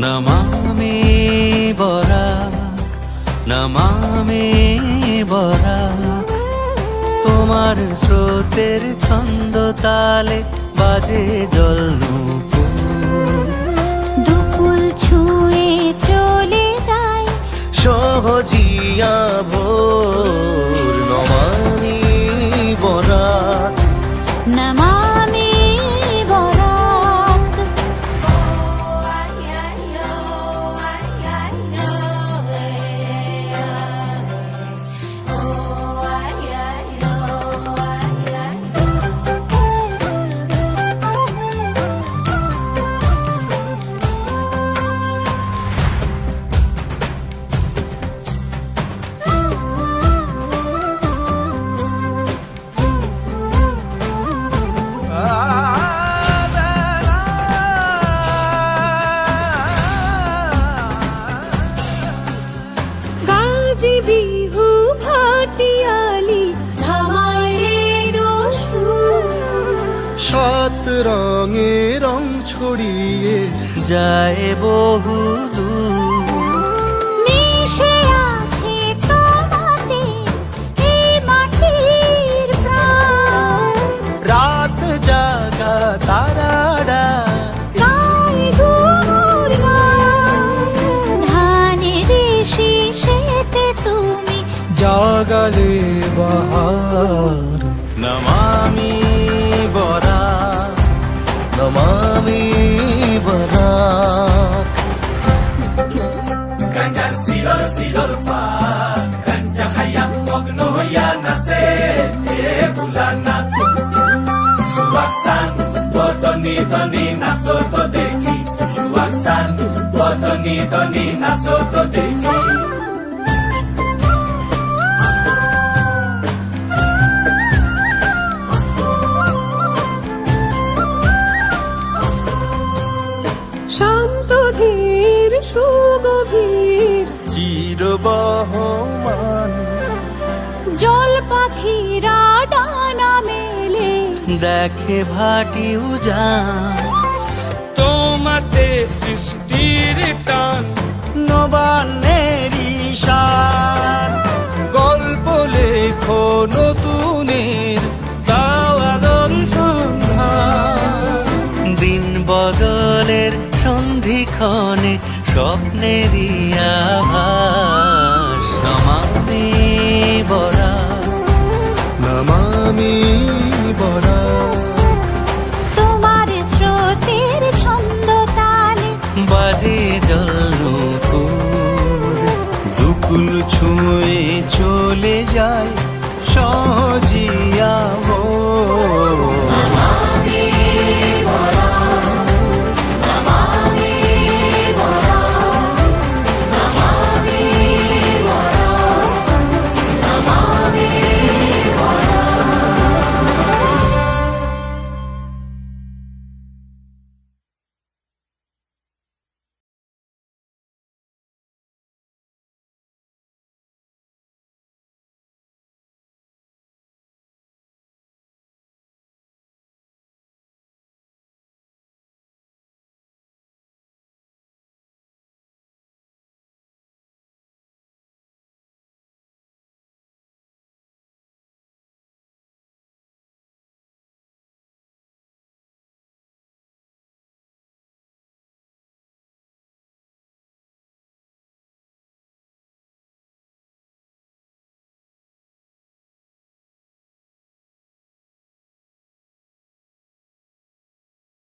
নমামি বরাক, নমামি বরাক, তোমার স্রোতের ছন্দ তালে বাজে জল নূপুর। দুকুল ছুঁয়ে চলে যায় সহজিয়া ভোর। নমামি বরাক, নমামি বরাক। গাজি বিহু ভাটিয়ালি ধামাইয়ের সুর। সাত রঙে রং ছড়িয়ে যায় বহু দূর। মিশে আছে তোমাতে এই মাটির প্রাণ। রাত জাগা তারারা গায়ে ঘুমুর গান। ধানের শীষেতে তুমি জাগালে বাহার। নমামি বরাক, নমামি Barak. Ganjar silol fat Ganja hayat mogno ya nase bulana Shuaksan Toni naso to dekhi Shuaksan Toni naso to dekhi শান্ত ধীর সুগভীর চিরবহমান জল পাখিরা ডানা মেলে দেখে ভাটি উজান। তোমাতে সৃষ্টির টান নবান্নের ঈশান। গল্প লেখো নতুনের দাও আলোর সন্ধান। দিন বদলের সন্ধিক্ষণে স্বপ্নেরই আভাস। নমামি বরাক, নমামি বরাক। তোমার স্রোতের ছন্দ তালে বাজে জল নূপুর। দুকুল ছুঁয়ে চলে যায় সহজিয়া ভোর।